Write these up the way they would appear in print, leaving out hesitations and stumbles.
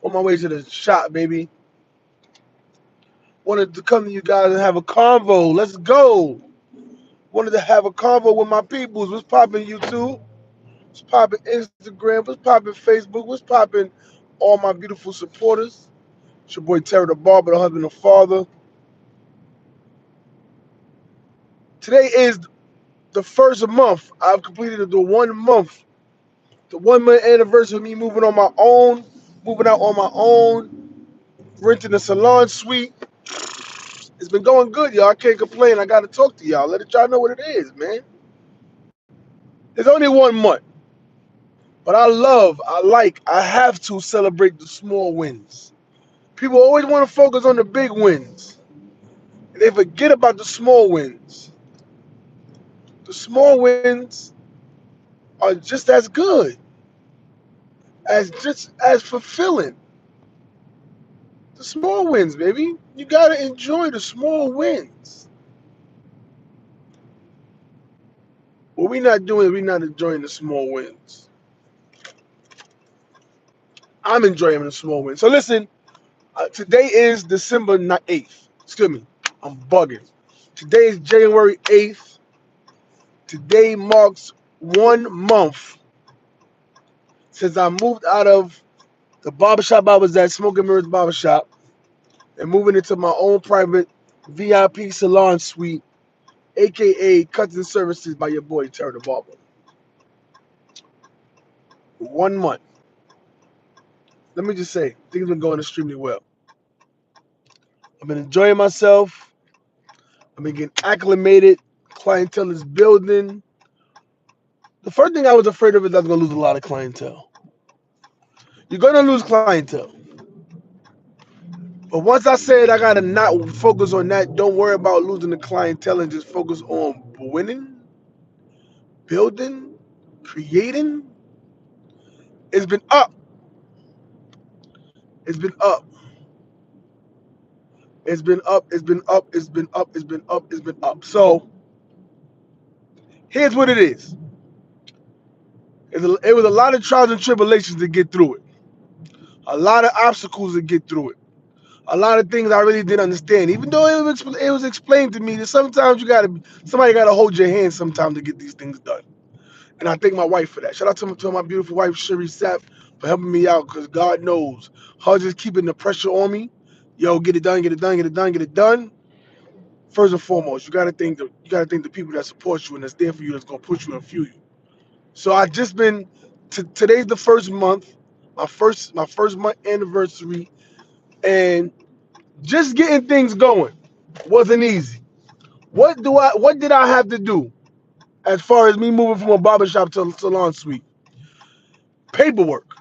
On my way to the shop, baby. Wanted to come to you guys and have a convo. Let's go. Wanted to have a convo with my peoples. What's popping YouTube? What's popping Instagram? What's popping Facebook? What's popping all my beautiful supporters? It's your boy Terry the Barber, the husband and father. Today is the first month. I've completed the 1 month. The 1 month anniversary of me moving on my own, moving out on my own, renting a salon suite. It's been going good, y'all. I can't complain. I gotta talk to y'all. Let y'all know what it is, man. It's only 1 month. But I have to celebrate the small wins. People always want to focus on the big wins. And they forget about the small wins. The small wins are just as good, just as fulfilling. The small wins, baby. You gotta enjoy the small wins. What we're not doing is we're not enjoying the small wins. I'm enjoying the small wins. So listen, today is December 8th. Excuse me, I'm bugging. Today is January 8th. Today marks 1 month since I moved out of the barbershop I was at, Smoking Mirrors Barbershop, and moving into my own private VIP salon suite, aka Cuts and Services by your boy Terry the Barber. 1 month. Let me just say, things have been going extremely well. I've been enjoying myself. I've been getting acclimated. Clientele is building. The first thing I was afraid of is I was going to lose a lot of clientele. You're going to lose clientele. But once I said I got to not focus on that, don't worry about losing the clientele and just focus on winning, building, creating, it's been up. It's been up. It's been up. It's been up. It's been up. It's been up. It's been up. So here's what it is. It was a lot of trials and tribulations to get through it. A lot of obstacles to get through it. A lot of things I really didn't understand. Even though it was explained to me that sometimes somebody gotta hold your hand sometimes to get these things done. And I thank my wife for that. Shout out to my beautiful wife, Sherry Sapp, for helping me out because God knows her just keeping the pressure on me. Yo, get it done, get it done, get it done, get it done. First and foremost, you gotta think the people that support you and that's there for you that's gonna push you and fuel you. So I just been today's the first month, my first month anniversary, and just getting things going wasn't easy. What did I have to do as far as me moving from a barbershop to a salon suite? Paperwork.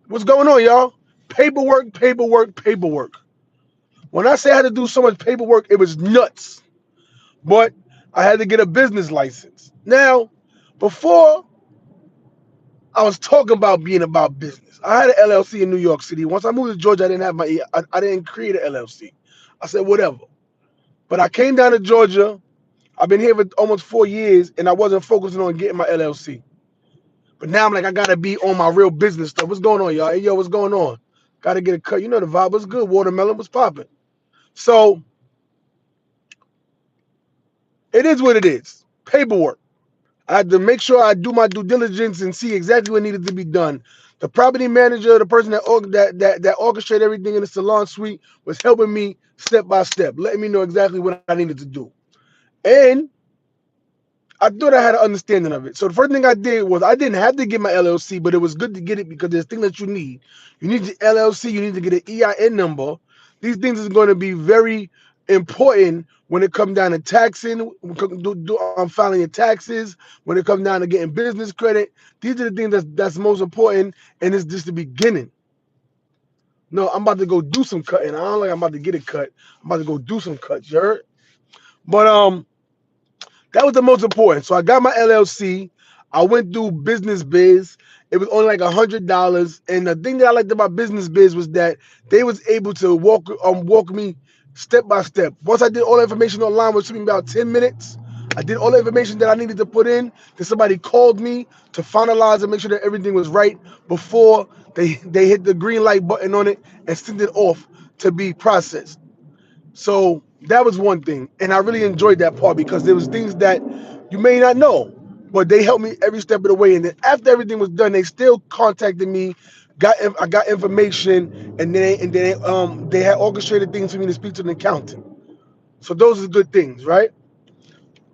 What's going on, y'all? Paperwork, paperwork, paperwork. When I say I had to do so much paperwork, it was nuts. But I had to get a business license. Now, before I was talking about being about business. I had an LLC in New York City. Once I moved to Georgia, I didn't create an LLC. I said whatever. But I came down to Georgia. I've been here for almost 4 years, and I wasn't focusing on getting my LLC. But now I'm like, I gotta be on my real business stuff. What's going on, y'all? Hey, yo, what's going on? Gotta get a cut. You know the vibe. What's good? Watermelon was popping. So it is what it is. Paperwork. I had to make sure I do my due diligence and see exactly what needed to be done. The property manager, the person that orchestrated everything in the salon suite, was helping me step by step, letting me know exactly what I needed to do. And I thought I had an understanding of it. So the first thing I did was I didn't have to get my LLC, but it was good to get it because there's things that you need. You need the LLC, you need to get an EIN number. These things is going to be very important when it comes down to taxing, filing your taxes, when it comes down to getting business credit. These are the things that's most important, and it's just the beginning. No, I'm about to go do some cutting. I don't like I'm about to get it cut. I'm about to go do some cuts, you heard? But that was the most important. So I got my LLC. I went through Business Biz. It was only like $100. And the thing that I liked about Business Biz was that they was able to walk me step by step. Once I did all the information online, which took me about 10 minutes, I did all the information that I needed to put in. Then somebody called me to finalize and make sure that everything was right before They hit the green light button on it and send it off to be processed. So that was one thing, and I really enjoyed that part because there was things that you may not know, but they helped me every step of the way. And then after everything was done, they still contacted me. I got information, and they had orchestrated things for me to speak to an accountant. So those are good things, right?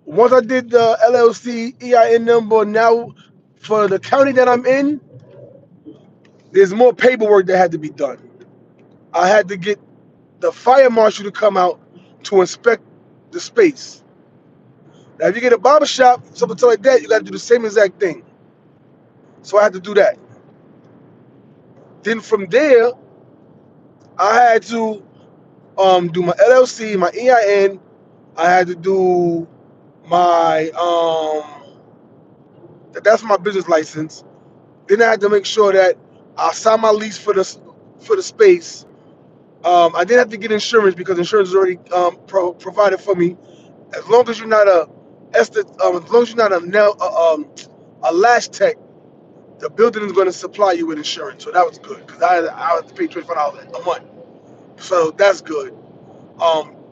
Once I did the LLC EIN number, now for the county that I'm in, there's more paperwork that had to be done. I had to get the fire marshal to come out to inspect the space. Now, if you get a barber shop, something like that, you got to do the same exact thing. So I had to do that. Then from there, I had to do my LLC, my EIN. I had to do my that's my business license. Then I had to make sure that I signed my lease for the space. I didn't have to get insurance because insurance is already provided for me. As long as you're not as long as you're not a lash tech, the building is going to supply you with insurance. So that was good because I had to pay $25 a month. So that's good.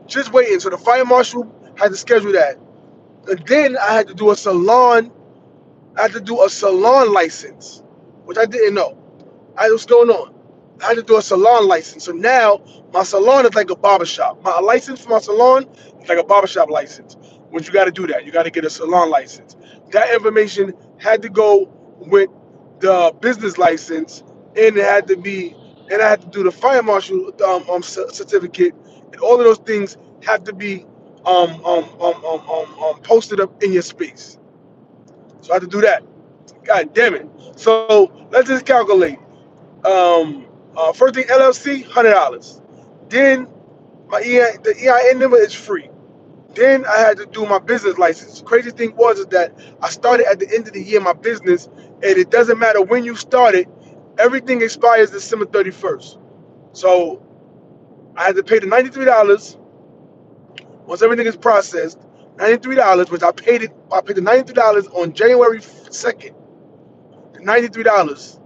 Just waiting. So the fire marshal had to schedule that, and then I had to do a salon. I had to do a salon license, which I didn't know. What's going on? I had to do a salon license. So now my salon is like a barbershop. My license for my salon is like a barbershop license. Which you got to do that. You got to get a salon license. That information had to go with the business license, and it had to be, and I had to do the fire marshal certificate, and all of those things have to be posted up in your space. So I had to do that. God damn it. So let's just calculate. First thing LLC, $100. Then the EIN number is free. Then I had to do my business license. Crazy thing was is that I started at the end of the year my business, and it doesn't matter when you started, everything expires December 31st. So I had to pay the $93 once everything is processed. $93, which I paid it. I paid the $93 on January 2nd. $93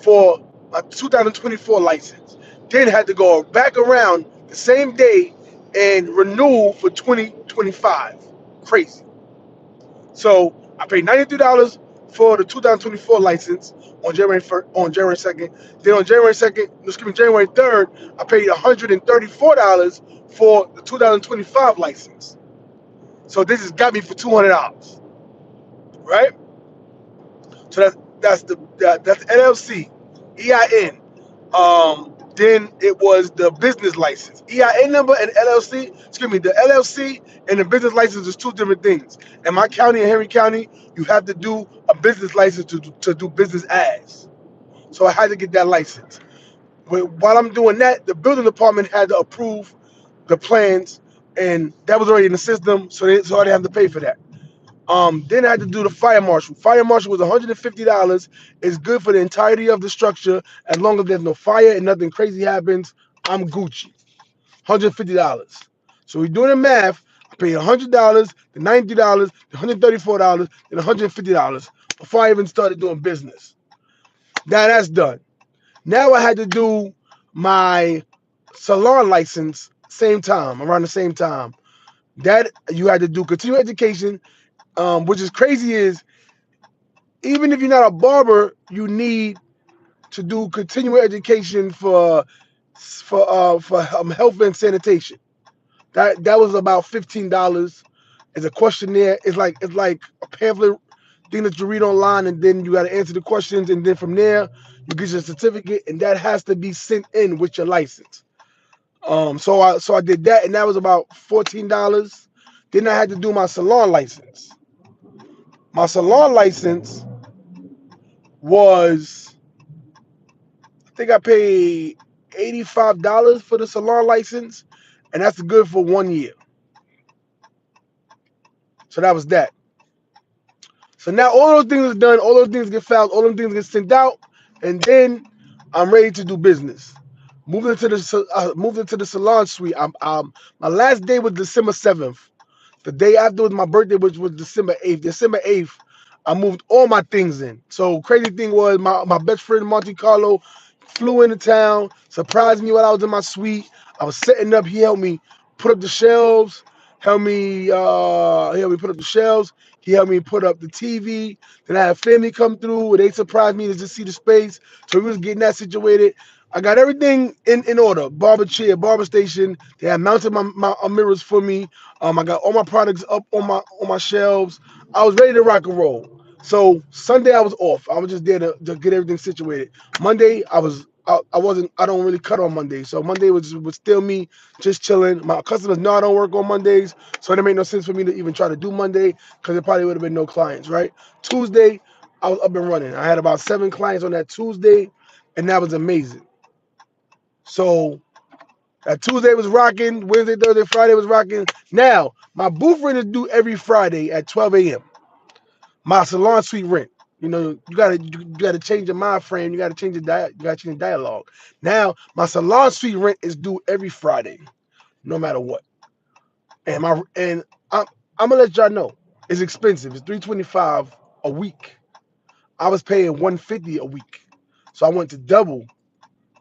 for a 2024 license. Then had to go back around the same day and renew for 2025. Crazy. So I paid $93 for the 2024 license on January 1st, on January 2nd. Then on January 2nd, January 3rd, I paid $134 for the 2025 license. So this has got me for $200, right? So that's LLC, EIN. Then it was the business license, EIN number and LLC. Excuse me, the LLC and the business license is two different things. In my county, in Henry County, you have to do a business license to do business as. So I had to get that license. But while I'm doing that, the building department had to approve the plans, and that was already in the system, so I didn't have to pay for that. Then I had to do the fire marshal. Fire marshal was $150. It's good for the entirety of the structure. As long as there's no fire and nothing crazy happens, I'm Gucci. $150. So we're doing the math. I paid $100, the $90, the $134, and $150 before I even started doing business. Now that's done. Now I had to do my salon license same time, around the same time. That you had to do continuing education, which is crazy is even if you're not a barber, you need to do continuing education for health and sanitation. That was about $15. It's a questionnaire. It's like a pamphlet thing that you read online, and then you got to answer the questions, and then from there you get your certificate, and that has to be sent in with your license. So I did that, and that was about $14. Then I had to do my salon license. My salon license was, I think I paid $85 for the salon license, and that's good for 1 year. So that was that. So now all those things are done, all those things get filed, all those things get sent out, and then I'm ready to do business. Moved into the salon suite. My last day was December 7th. The day after was my birthday, which was December 8th. December 8th, I moved all my things in. So crazy thing was my best friend Monte Carlo flew into town, surprised me while I was in my suite. I was setting up. He helped me put up the shelves. Helped me put up the shelves. He helped me put up the TV. Then I had family come through. They surprised me to just see the space. So we was getting that situated. I got everything in order. Barber chair, barber station. They had mounted my mirrors for me. I got all my products up on my shelves. I was ready to rock and roll. So Sunday I was off. I was just there to get everything situated. Monday I wasn't. I don't really cut on Monday. So Monday was still me just chilling. My customers know I don't work on Mondays, so it made no sense for me to even try to do Monday because there probably would have been no clients, right? Tuesday I was up and running. I had about 7 clients on that Tuesday, and that was amazing. So that Tuesday was rocking. Wednesday, Thursday, Friday was rocking. Now my booth rent is due every Friday at 12 a.m. My salon suite rent. You gotta change your mind frame. You gotta change you gotta change the dialogue. Now my salon suite rent is due every Friday, no matter what. And I'm gonna let y'all know it's expensive. It's 325 a week. I was paying 150 a week, so I went to double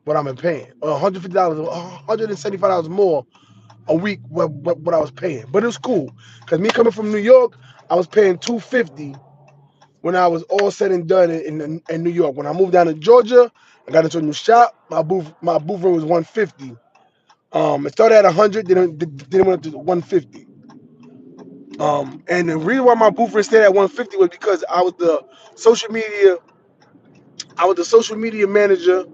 what I'm paying, or $150, $175 more a week what I was paying. But it was cool because me coming from New York, I was paying 250 when I was all said and done in New York. When I moved down to Georgia, I got into a new shop. My booth rate was 150. It started at 100, then it went up to 150. And the reason why my booth rate stayed at 150 was because social media, I was the social media manager.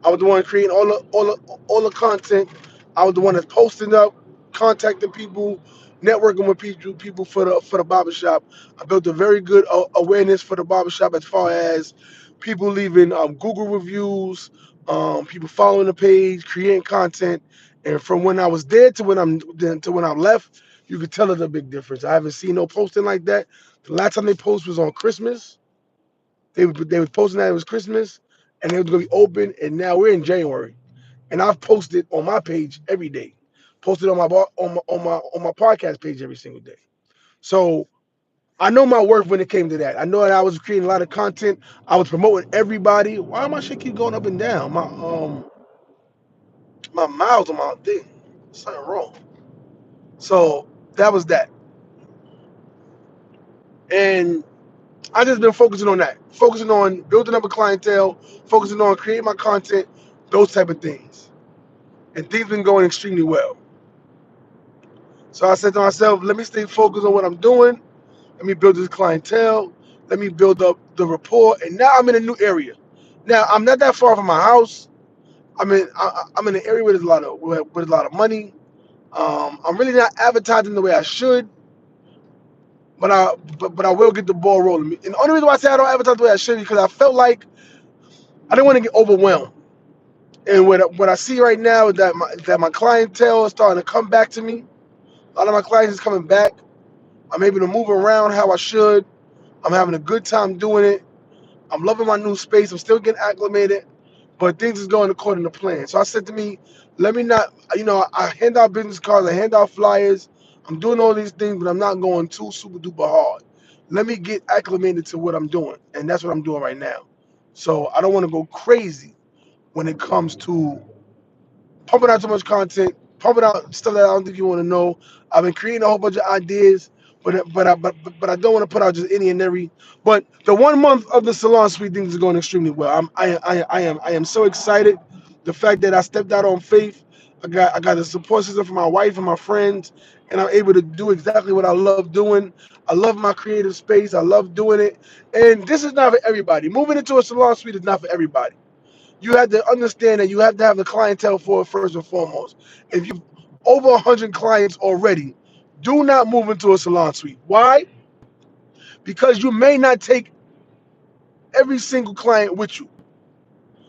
I was the one creating all the content. I was the one that's posting up, contacting people, networking with people for the barbershop. I built a very good awareness for the barbershop as far as people leaving Google reviews, people following the page, creating content. And from when I was there to when I left, you could tell there's a big difference. I haven't seen no posting like that. The last time they posted was on Christmas. They was posting that it was Christmas, and it was gonna be open. And now we're in January, and I've posted on my page every day, posted on my podcast page every single day. So I know my worth when it came to that. I know that I was creating a lot of content. I was promoting everybody. Why my shit keep going up and down? My miles on my thing. Something wrong. So that was that, and I just been focusing on that, focusing on building up a clientele, focusing on creating my content, those type of things. And things been going extremely well. So I said to myself, let me stay focused on what I'm doing. Let me build this clientele. Let me build up the rapport. And now I'm in a new area. Now I'm not that far from my house. I'm in an area where there's a lot of money. I'm really not advertising the way I should, but I will get the ball rolling. And the only reason why I say I don't advertise the way I should is because I felt like I didn't want to get overwhelmed. And what I see right now is that my clientele is starting to come back to me. A lot of my clients is coming back. I'm able to move around how I should. I'm having a good time doing it. I'm loving my new space. I'm still getting acclimated, but things is going according to plan. So I said to me, let me not, I hand out business cards, I hand out flyers. I'm doing all these things, but I'm not going too super duper hard. Let me get acclimated to what I'm doing, and that's what I'm doing right now. So I don't want to go crazy when it comes to pumping out too much content, pumping out stuff that I don't think you want to know. I've been creating a whole bunch of ideas, but I don't want to put out just any and every. But the 1 month of the salon suite things is going extremely well. I am so excited. The fact that I stepped out on faith, I got a support system from my wife and my friends, and I'm able to do exactly what I love doing. I love my creative space. I love doing it, and this is not for everybody. Moving into a salon suite is not for everybody. You have to understand that you have to have the clientele for it first and foremost. If you've over 100 clients already, do not move into a salon suite. Why? Because you may not take every single client with you.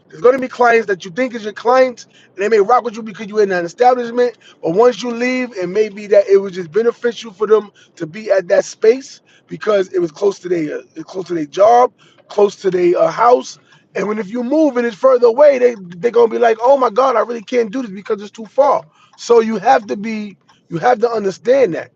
There's going to be clients that you think is your clients, and they may rock with you because you're in an establishment. But once you leave, it may be that it was just beneficial for them to be at that space because it was close to their job, close to their house. And when if you move and it's further away, they're gonna be like, oh my God, I really can't do this because it's too far. So you have to understand that.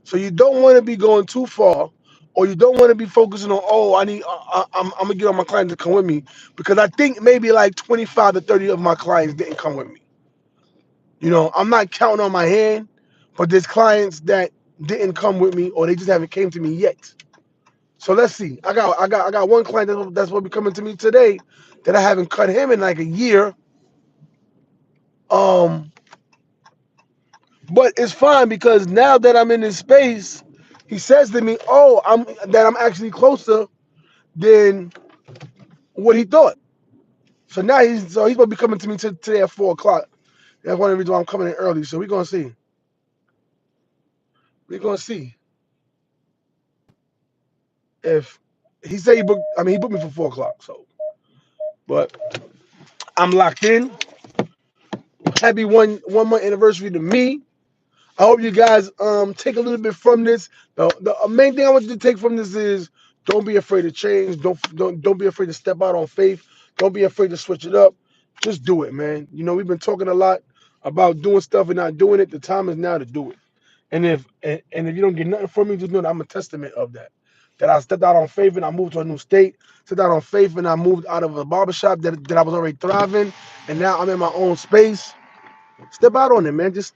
So you don't want to be going too far, or you don't want to be focusing on, oh, I'm gonna get all my clients to come with me, because I think maybe like 25 to 30 of my clients didn't come with me. I'm not counting on my hand, but there's clients that didn't come with me, or they just haven't came to me yet. So let's see. I got one client that's will be coming to me today that I haven't cut him in like a year. Um, but it's fine because now that I'm in this space, he says to me, "Oh, I'm actually closer than what he thought." So now he's gonna be coming to me today at 4 o'clock. That's one of the reasons why I'm coming in early. So we're gonna see. We're gonna see if he said he booked. I mean, he booked me for 4 o'clock. So, but I'm locked in. Happy one month anniversary to me. I hope you guys take a little bit from this. The main thing I want you to take from this is don't be afraid to change. Don't be afraid to step out on faith. Don't be afraid to switch it up. Just do it, man. We've been talking a lot about doing stuff and not doing it. The time is now to do it. And if you don't get nothing from me, just know that I'm a testament of that. That I stepped out on faith and I moved to a new state. Stepped out on faith and I moved out of a barbershop that I was already thriving, and now I'm in my own space. Step out on it, man. Just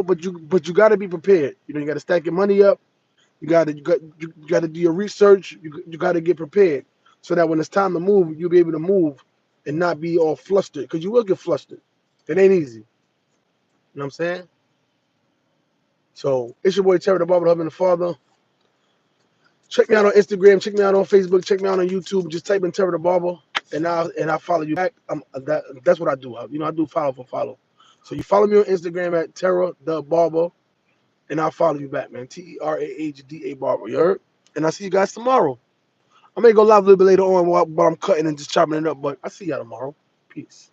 but you got to be prepared. You got to stack your money up. You got to do your research. You got to get prepared so that when it's time to move, you'll be able to move and not be all flustered, because you will get flustered. It ain't easy. You know what I'm saying? So it's your boy Terry the Barber, the husband and the father. Check me out on Instagram. Check me out on Facebook. Check me out on YouTube. Just type in Terry the Barber, and I'll follow you back. That's what I do. I do follow for follow. So you follow me on Instagram at Terra the Barber, and I'll follow you back, man. TERAHDA Barber. You heard? And I'll see you guys tomorrow. I may go live a little bit later on while I'm cutting and just chopping it up, but I'll see y'all tomorrow. Peace.